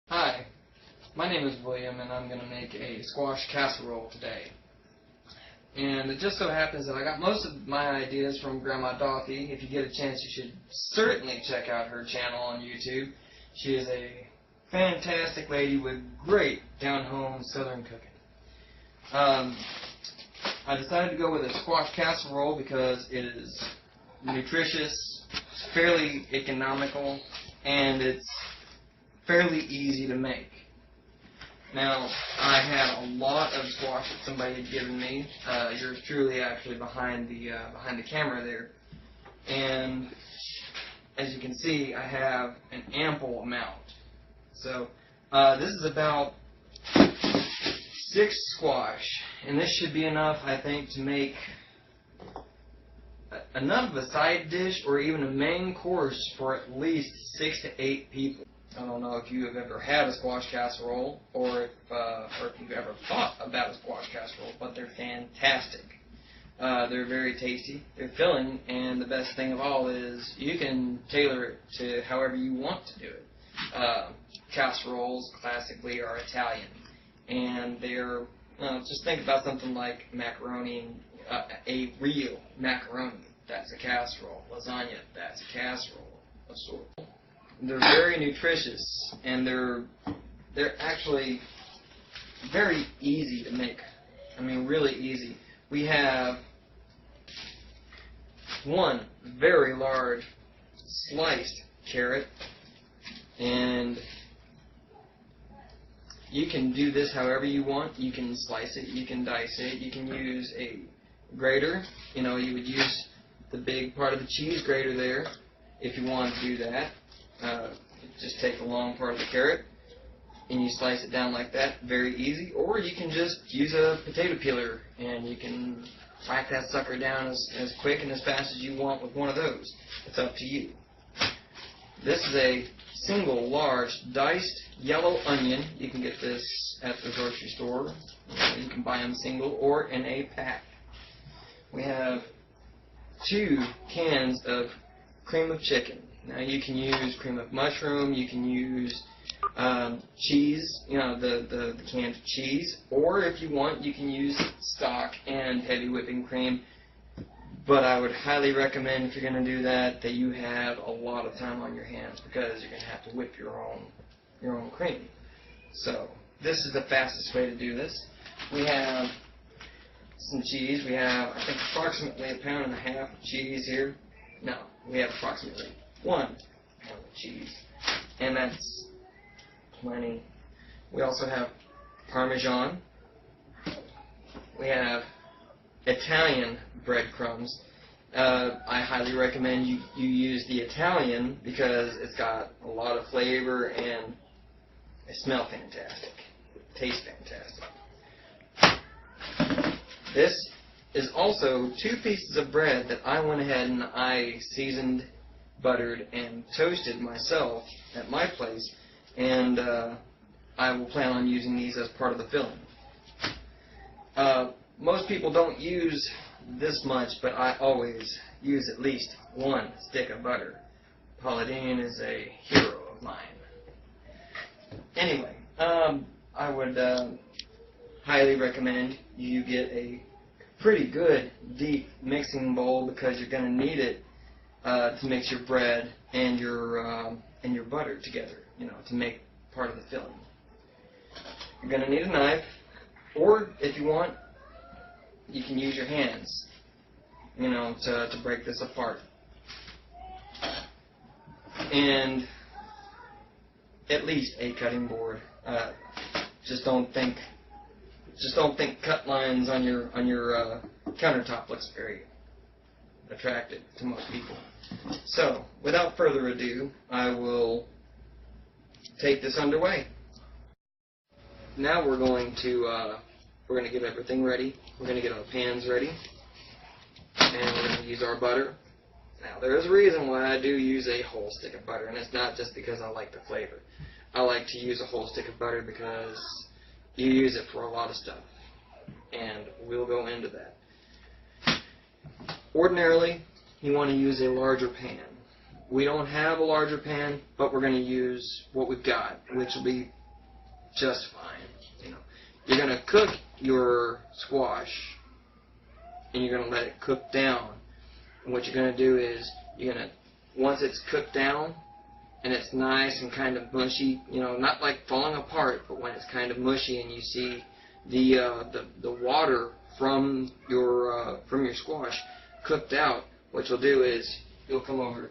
Hi, my name is William and I'm going to make a squash casserole today. And it just so happens that I got most of my ideas from Grandma Dorothy. If you get a chance, you should certainly check out her channel on YouTube. She is a fantastic lady with great down-home southern cooking. I decided to go with a squash casserole because it is nutritious, it's fairly economical, and it's fairly easy to make. Now, I had a lot of squash that somebody had given me. Yours truly actually behind the camera there. And as you can see, I have an ample amount. So this is about 6 squash, and this should be enough, I think, to make enough of a side dish or even a main course for at least 6 to 8 people. I don't know if you have ever had a squash casserole or if you've ever thought about a squash casserole, but they're fantastic. They're very tasty, they're filling, and the best thing of all is you can tailor it to however you want to do it. Casseroles classically are Italian, and they're, just think about something like macaroni, a real macaroni, that's a casserole. Lasagna, that's a casserole of sorts. They're very nutritious, and they're actually very easy to make. I mean, really easy. We have one very large sliced carrot, and you can do this however you want. You can slice it, you can dice it, you can use a grater. You know, you would use the big part of the cheese grater there if you want to do that. Just take the long part of the carrot and you slice it down like that, very easy. Or you can just use a potato peeler and you can whack that sucker down as quick and as fast as you want with one of those. It's up to you. This is a single large diced yellow onion. You can get this at the grocery store. You can buy them single or in a pack. We have 2 cans of cream of chicken. Now you can use cream of mushroom, you can use cheese, you know, the canned cheese, or if you want, you can use stock and heavy whipping cream. But I would highly recommend, if you're going to do that, that you have a lot of time on your hands, because you're going to have to whip your own cream. So this is the fastest way to do this. We have some cheese. We have, I think, approximately 1.5 pounds of cheese here. No, we have approximately 1 pound of cheese, and that's plenty. We also have Parmesan. We have Italian breadcrumbs. I highly recommend you use the Italian because it's got a lot of flavor and they smell fantastic. Taste fantastic. This is also 2 pieces of bread that I went ahead and I seasoned, buttered, and toasted myself at my place, and I will plan on using these as part of the filling. Most people don't use this much, but I always use at least 1 stick of butter. Paula Deen is a hero of mine. Anyway, I would highly recommend you get a pretty good deep mixing bowl, because you're going to need it to mix your bread and your butter together, you know, to make part of the filling. You're going to need a knife, or if you want, you can use your hands, you know, to break this apart. And at least a cutting board. Just don't think cut lines on your countertop looks very attractive to most people. So, without further ado, I will take this underway. Now we're going to get everything ready. We're going to get our pans ready, and we're going to use our butter. Now, there is a reason why I do use a whole stick of butter, and it's not just because I like the flavor. I like to use a whole stick of butter because you use it for a lot of stuff, and we'll go into that. Ordinarily, you want to use a larger pan. we don't have a larger pan, but we're going to use what we've got, which will be just fine. You know, you're going to cook your squash, and you're going to let it cook down. And what you're going to do is you're going to, once it's cooked down and it's nice and kind of mushy, you know, not like falling apart, but when it's kind of mushy and you see the water from your squash cooked out, what you'll do is you'll come over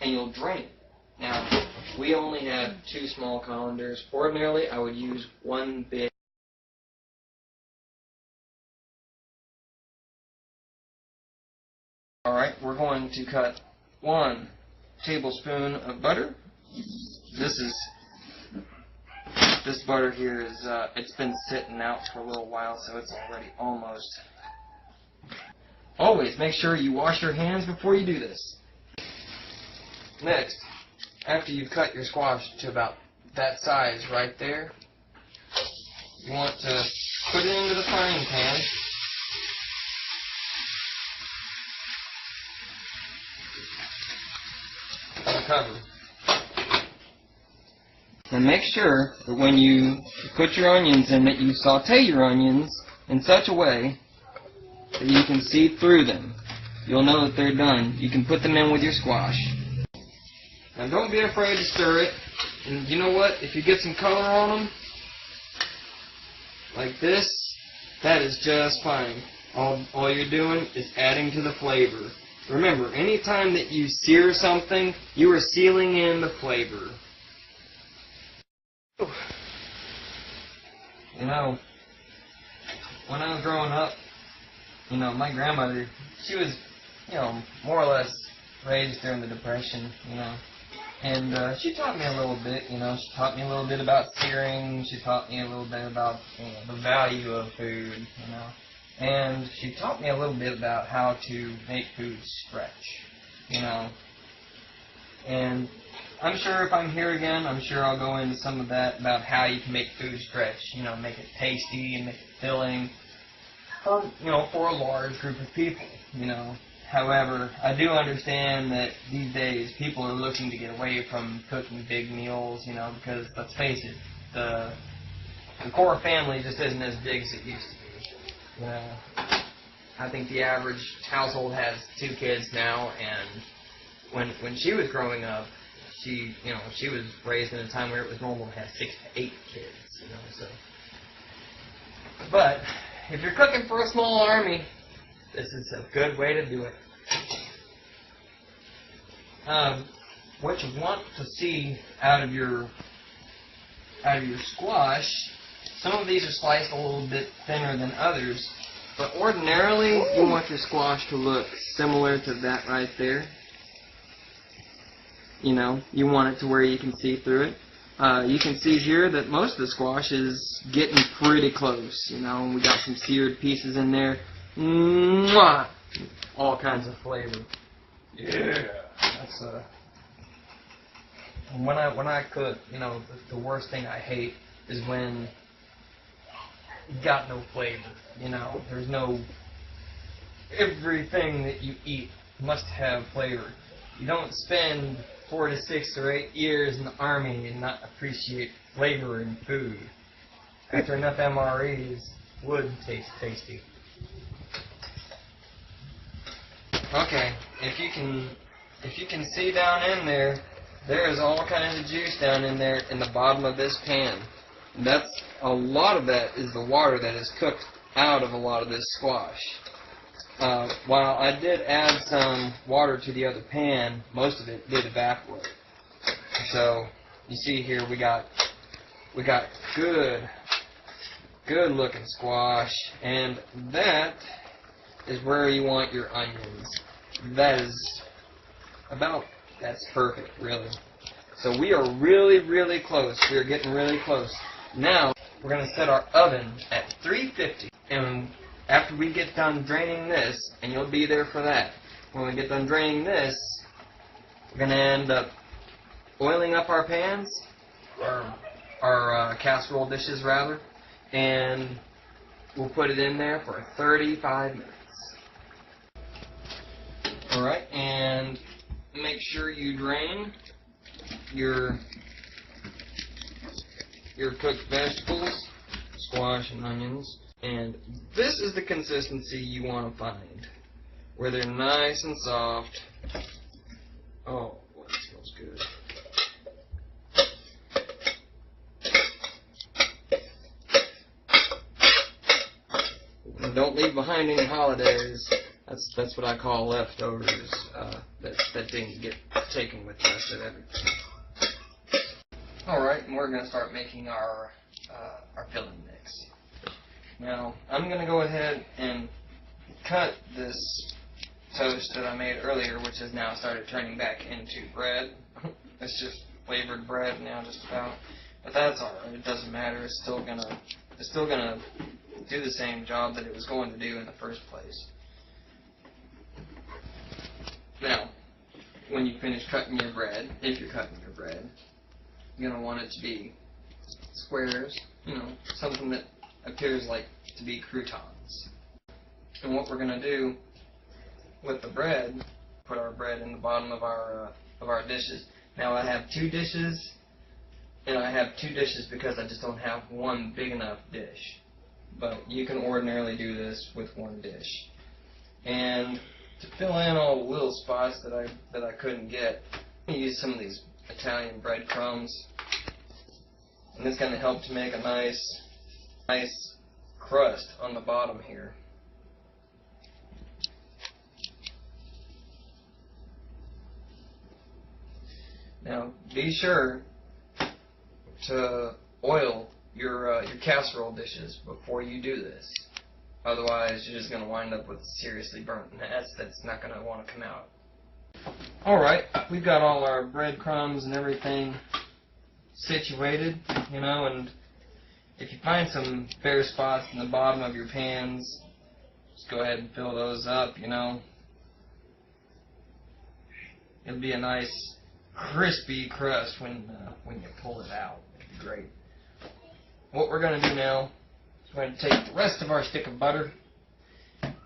and you'll drain it. Now, we only have 2 small colanders. Ordinarily, I would use 1 big. Alright, we're going to cut 1 tablespoon of butter. This butter here is, it's been sitting out for a little while, so it's already almost. Always make sure you wash your hands before you do this. Next, after you've cut your squash to about that size right there, you want to put it into the frying pan. Cover. And make sure that when you put your onions in, that you saute your onions in such a way that you can see through them. You'll know that they're done. You can put them in with your squash. Now don't be afraid to stir it. And you know what? If you get some color on them, like this, that is just fine. All you're doing is adding to the flavor. Remember, anytime that you sear something, you are sealing in the flavor. You know, when I was growing up, you know, my grandmother, she was, you know, more or less raised during the Depression, you know. And she taught me a little bit, you know. She taught me a little bit about searing. She taught me a little bit about, you know, the value of food, you know. And she taught me a little bit about how to make food stretch, you know. And I'm sure if I'm here again, I'm sure I'll go into some of that about how you can make food stretch, you know, make it tasty and make it filling, you know, for a large group of people, you know. However, I do understand that these days people are looking to get away from cooking big meals, you know, because let's face it, the core family just isn't as big as it used to be. You know, I think the average household has 2 kids now, and when she was growing up, she was raised in a time where it was normal to have 6 to 8 kids, you know. So, but if you're cooking for a small army, this is a good way to do it. What you want to see out of your squash, some of these are sliced a little bit thinner than others, but ordinarily you want your squash to look similar to that right there. You know, you want it to where you can see through it. You can see here that most of the squash is getting pretty close, you know, and we got some seared pieces in there. Mwah! All kinds of flavor. Yeah. That's when I cook, you know, the worst thing I hate is when you got no flavor. You know, there's no. Everything that you eat must have flavor. You don't spend 4 to 6 or 8 years in the Army and not appreciate flavor in food. After enough MREs, would taste tasty. Okay, if you can see down in there, there is all kinds of juice down in there in the bottom of this pan. That's a lot of that is the water that is cooked out of a lot of this squash. While I did add some water to the other pan, most of it did evaporate. So you see here we got good looking squash, and that is where you want your onions. That's perfect, really. So we are really close. We are getting really close. Now we're going to set our oven at 350, and after we get done draining this, and you'll be there for that, when we get done draining this, we're going to end up oiling up our pans, our casserole dishes rather, and we'll put it in there for 35 minutes. Alright, and make sure you drain your cooked vegetables, squash and onions. And this is the consistency you want to find, where they're nice and soft. Oh, boy, that smells good. And don't leave behind any holidays. That's what I call leftovers that didn't get taken with the rest of everything. Alright, and we're going to start making our filling mix. Now, I'm going to go ahead and cut this toast that I made earlier, which has now started turning back into bread. It's just flavored bread now, just about. But that's alright. It doesn't matter. It's still gonna do the same job that it was going to do in the first place. Now, when you finish cutting your bread, if you're cutting your bread, you're going to want it to be squares, something that appears like to be croutons. And what we're going to do with the bread, put our bread in the bottom of our dishes. Now I have two dishes, and I have two dishes because I just don't have one big enough dish. But you can ordinarily do this with one dish. And to fill in all the little spots that I couldn't get, I'm going to use some of these Italian breadcrumbs. And it's going to help to make a nice crust on the bottom here. Now, be sure to oil your casserole dishes before you do this. Otherwise, you're just going to wind up with seriously burnt mess that's not going to want to come out. Alright, we've got all our breadcrumbs and everything situated, and if you find some bare spots in the bottom of your pans, just go ahead and fill those up, It'll be a nice crispy crust when you pull it out. It'll be great. What we're going to do now is we're going to take the rest of our stick of butter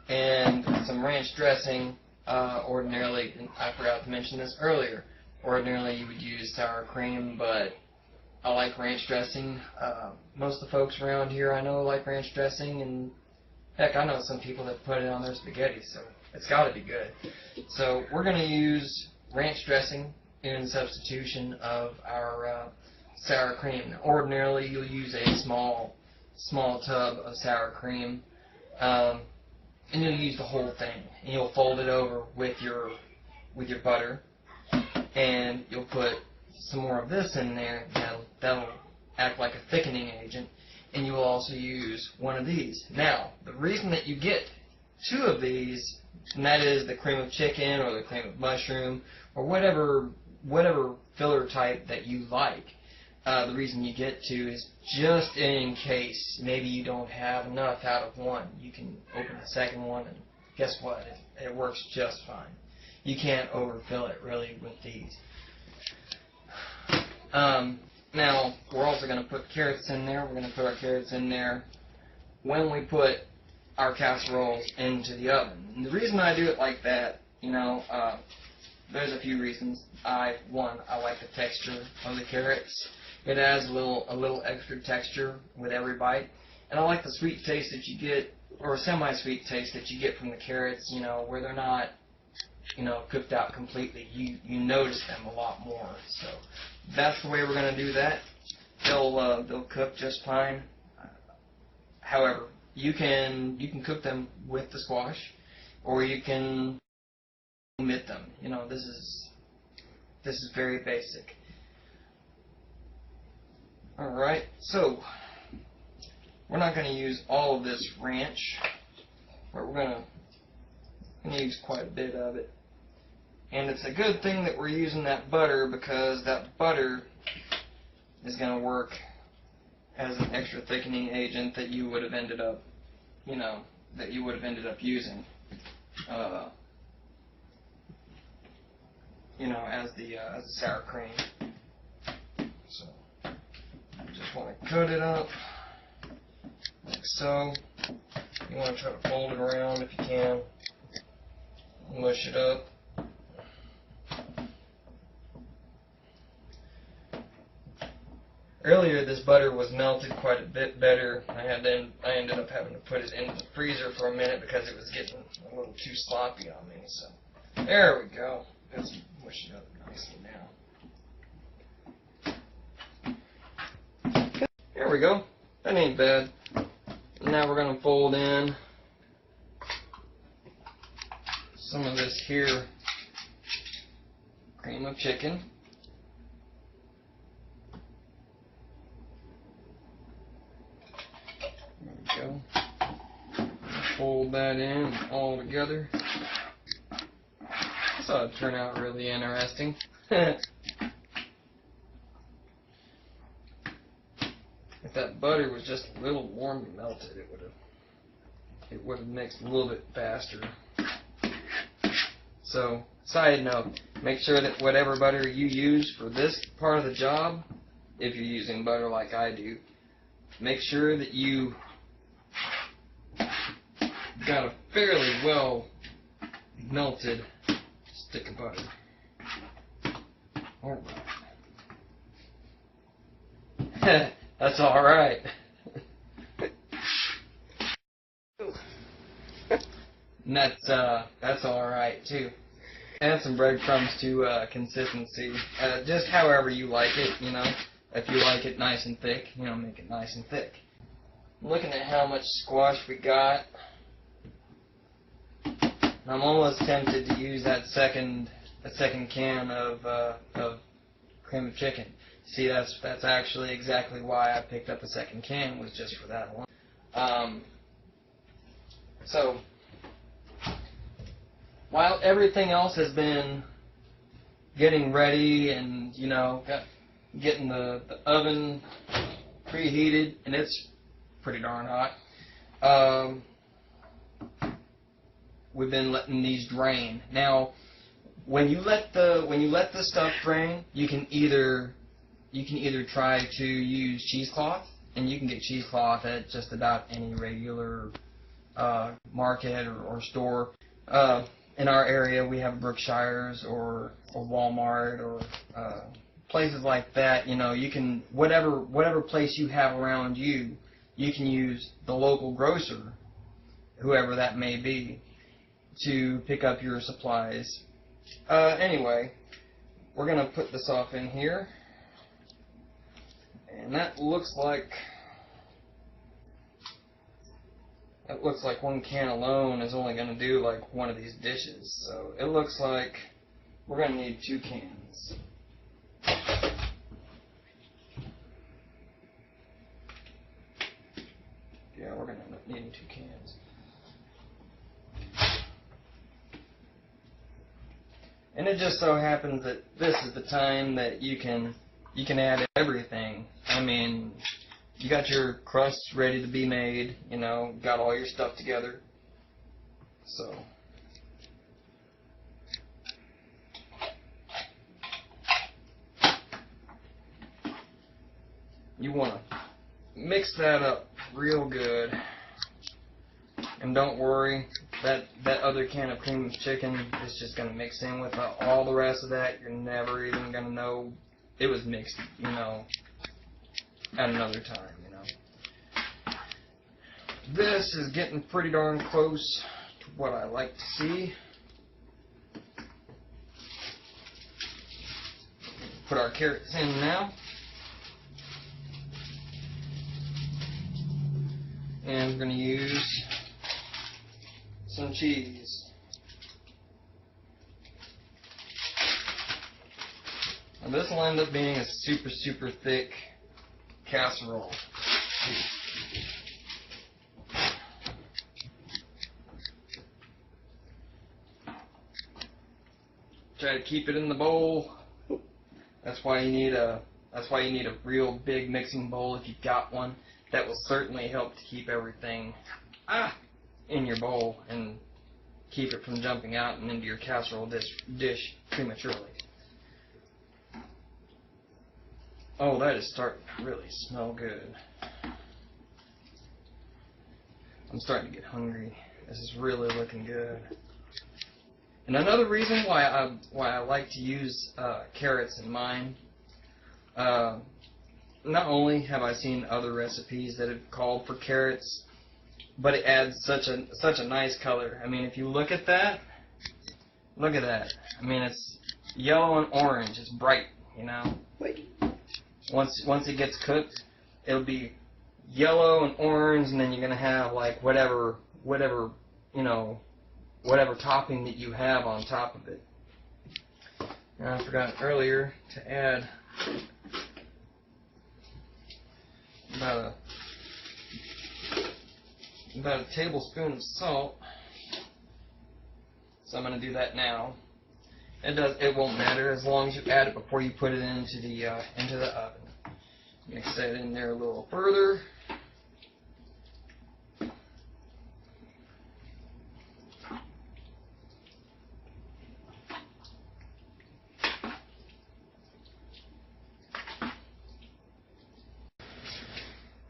and some ranch dressing. Ordinarily, and I forgot to mention this earlier, ordinarily you would use sour cream, but I like ranch dressing. Most of the folks around here I know like ranch dressing, and heck, I know some people that put it on their spaghetti, so it's got to be good. So we're going to use ranch dressing in substitution of our sour cream. Now, ordinarily, you'll use a small tub of sour cream, and you'll use the whole thing. And you'll fold it over with your butter, and you'll put some more of this in there. That'll act like a thickening agent, and you will also use one of these. Now, the reason that you get two of these, and that is the cream of chicken or the cream of mushroom or whatever filler type that you like. The reason you get two is just in case maybe you don't have enough out of one. You can open the second one, and guess what? It works just fine. You can't overfill it really with these. Now, we're also going to put carrots in there. We're going to put our carrots in there when we put our casseroles into the oven. And the reason I do it like that, there's a few reasons. One, I like the texture of the carrots. It adds a little extra texture with every bite. And I like the sweet taste that you get, or semi-sweet taste that you get from the carrots, where they're not, cooked out completely. You notice them a lot more. So that's the way we're going to do that. They'll cook just fine. However, you can cook them with the squash, or you can omit them. This is very basic. Alright, so we're not going to use all of this ranch, but we're going to use quite a bit of it. And it's a good thing that we're using that butter, because that butter is going to work as an extra thickening agent that you would have ended up, using, as the sour cream. So just want to cut it up like so. You want to try to fold it around if you can. Mush it up. earlier this butter was melted quite a bit better. I ended up having to put it in the freezer for a minute because it was getting a little too sloppy on me. So there we go. Let's mush it up nicely now. There we go. That ain't bad. Now we're gonna fold in some of this here cream of chicken. There we go. Fold that in all together. This ought to turn out really interesting. If that butter was just a little warm and melted, it would have mixed a little bit faster. So, side note, make sure that whatever butter you use for this part of the job, if you're using butter like I do, make sure that you got a fairly well melted stick of butter. Alright. That's alright. And that's alright too. Add some breadcrumbs to consistency. Just however you like it, you know. If you like it nice and thick, you know, make it nice and thick. Looking at how much squash we got, I'm almost tempted to use that second can of cream of chicken. See, that's actually exactly why I picked up a second can, was just for that one. So, while everything else has been getting ready and, you know, getting the oven preheated, and it's pretty darn hot, we've been letting these drain. Now, when you let the stuff drain, you can either try to use cheesecloth, and you can get cheesecloth at just about any regular market or store. In our area, we have Brookshire's or Walmart or places like that. You know, you can whatever place you have around you, you can use the local grocer, whoever that may be, to pick up your supplies. Anyway, we're gonna put this off in here, and that looks like one can alone is only gonna do like one of these dishes. So it looks like we're gonna need 2 cans. Yeah, we're gonna end up needing 2 cans. And it just so happens that this is the time that you can add everything. I mean, you got your crusts ready to be made, you know, got all your stuff together. So you want to mix that up real good. And don't worry, that other can of cream of chicken is just going to mix in with all the rest of that. You're never even going to know it was mixed, you know, at another time, you know. This is getting pretty darn close to what I like to see. Put our carrots in now. And we're going to use some cheese. And this will end up being a super, super thick casserole. Try to keep it in the bowl. That's why you need a real big mixing bowl if you've got one. That will certainly help to keep everything in your bowl and keep it from jumping out and into your casserole dish prematurely. Oh, that is starting to really smell good. I'm starting to get hungry. This is really looking good. And another reason why I like to use carrots in mine, not only have I seen other recipes that have called for carrots, but it adds such a nice color. I mean, if you look at that, look at that. I mean, it's yellow and orange. It's bright, you know. Once it gets cooked, it'll be yellow and orange, and then you're gonna have like whatever you know, whatever topping that you have on top of it. Now, I forgot earlier to add about a tablespoon of salt. So I'm going to do that now. It won't matter as long as you add it before you put it into the oven. Mix that in there a little further.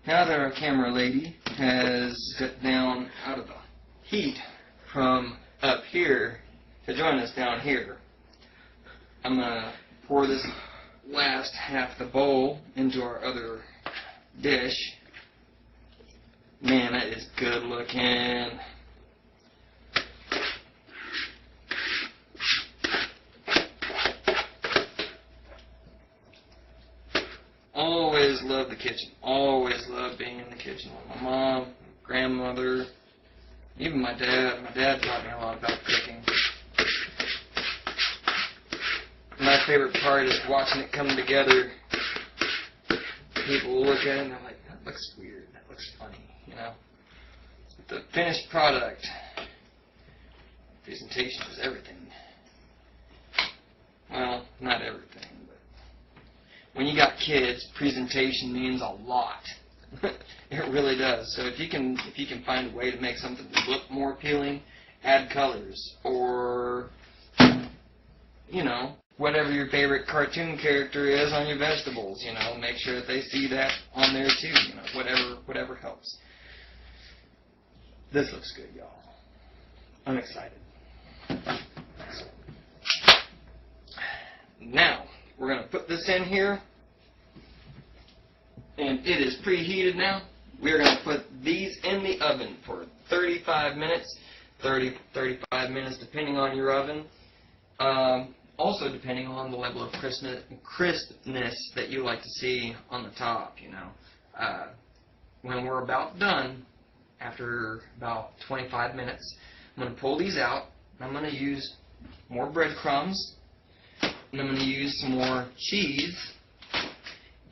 Now that our camera lady has got down out of the heat from up here to join us down here, I'm going to pour this last half the bowl into our other dish. Man, that is good looking. Always loved the kitchen. Always loved being in the kitchen with my mom, grandmother, even my dad. My dad taught me a lot about cooking. My favorite part is watching it come together. People will look at it and they're like, that looks weird, that looks funny, you know. But the finished product, presentation is everything. Well, not everything. When you got kids, presentation means a lot. It really does. So if you can find a way to make something look more appealing, add colors, or you know, whatever your favorite cartoon character is on your vegetables, you know, make sure that they see that on there too. You know, whatever helps. This looks good, y'all. I'm excited. Now we're going to put this in here, and it is preheated now. We're going to put these in the oven for 35 minutes, 35 minutes depending on your oven, also depending on the level of crispness that you like to see on the top, you know. When we're about done, after about 25 minutes, I'm going to pull these out, and I'm going to use more breadcrumbs, and I'm going to use some more cheese,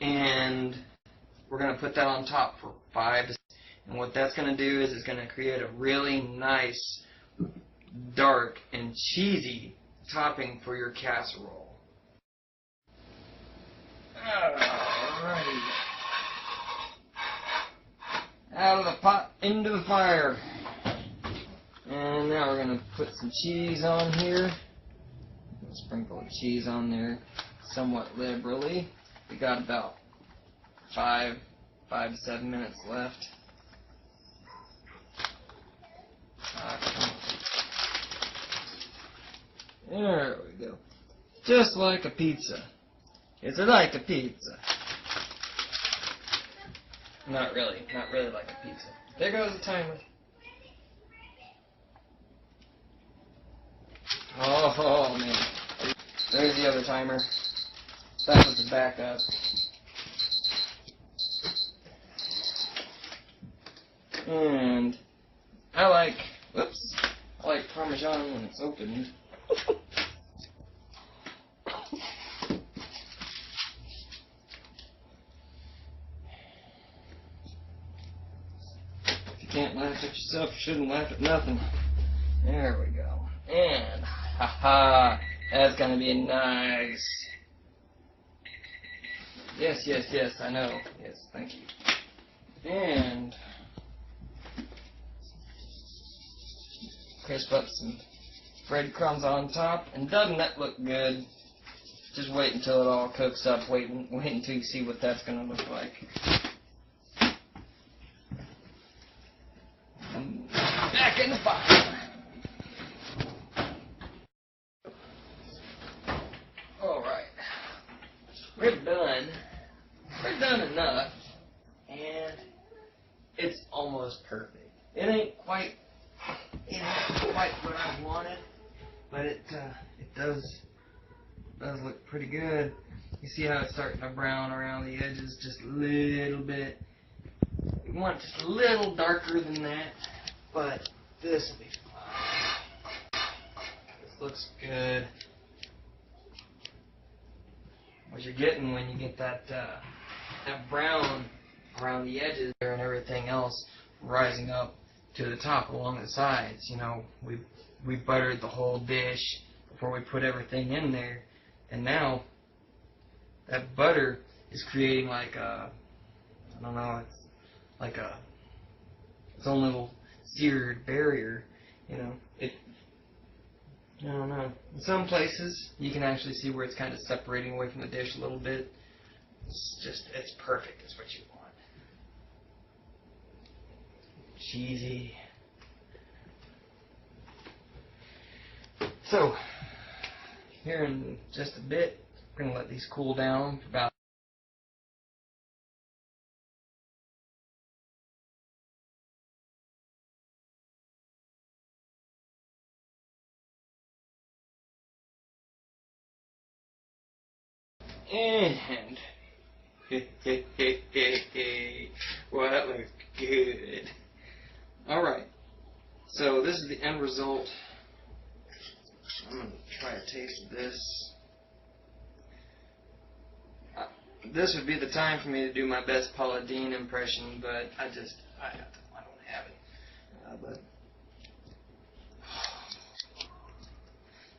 and we're going to put that on top for 5 to 6. And what that's going to do is it's going to create a really nice, dark, and cheesy topping for your casserole. Alrighty. Out of the pot, into the fire. And now we're going to put some cheese on here. Sprinkle of cheese on there somewhat liberally. We got about 5 to 7 minutes left. There we go. Just like a pizza. Is it like a pizza? Not really like a pizza. There goes the timer. Oh man. There's the other timer. That was the backup. And I like Parmesan when it's open. If you can't laugh at yourself, you shouldn't laugh at nothing. There we go. And haha, that's gonna be nice. Yes, I know. Yes, thank you. And crisp up some breadcrumbs on top. And doesn't that look good? Just wait until it all cooks up. Wait until you see what that's gonna look like. Back in the fire. We're done. We're done in it's almost perfect. It ain't quite what I wanted, but it does look pretty good. You see how it's starting to brown around the edges just a little bit. You want it just a little darker than that, but this will be fine. This looks good. What you're getting when you get that brown around the edges there and everything else rising up to the top along the sides. You know, we buttered the whole dish before we put everything in there, and now that butter is creating like a, I don't know, it's like its own little seared barrier. You know, I don't know. In some places, you can actually see where it's kind of separating away from the dish a little bit. It's perfect. It's what you want. Cheesy. So, here in just a bit, we're going to let these cool down for about and well, that looks good. Alright, so this is the end result. I'm going to try a taste of this. This would be the time for me to do my best Paula Deen impression, but I don't have it. But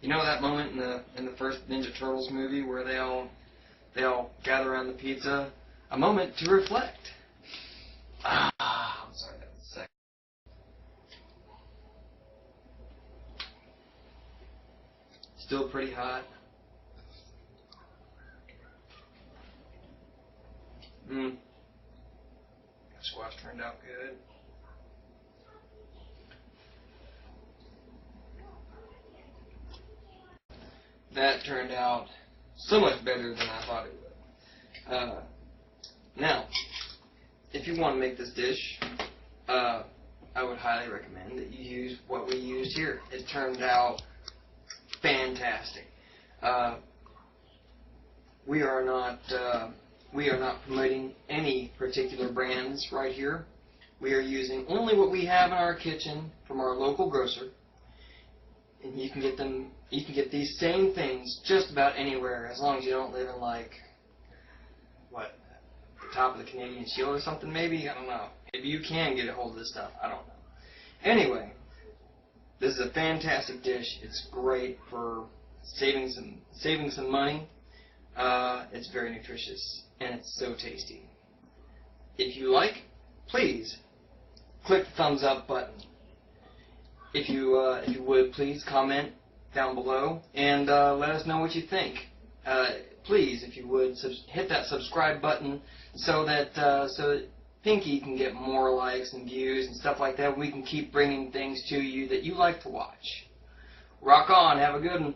you know that moment in the first Ninja Turtles movie where they all gather around the pizza? A moment to reflect. I'm sorry, that was a second. Still pretty hot. That squash turned out good. That turned out so much better than I thought it would. Now, if you want to make this dish, I would highly recommend that you use what we used here. It turned out fantastic. We are not promoting any particular brands right here. We are using only what we have in our kitchen from our local grocer. And you can get them. You can get these same things just about anywhere, as long as you don't live in like the top of the Canadian Shield or something. Maybe, I don't know. Maybe you can get a hold of this stuff. I don't know. Anyway, this is a fantastic dish. It's great for saving some money. It's very nutritious and it's so tasty. If you like, please click the thumbs up button. If you would, please comment down below and let us know what you think. Please, if you would, hit that subscribe button so that Pinky can get more likes and views and stuff like that. We can keep bringing things to you that you like to watch. Rock on. Have a good one.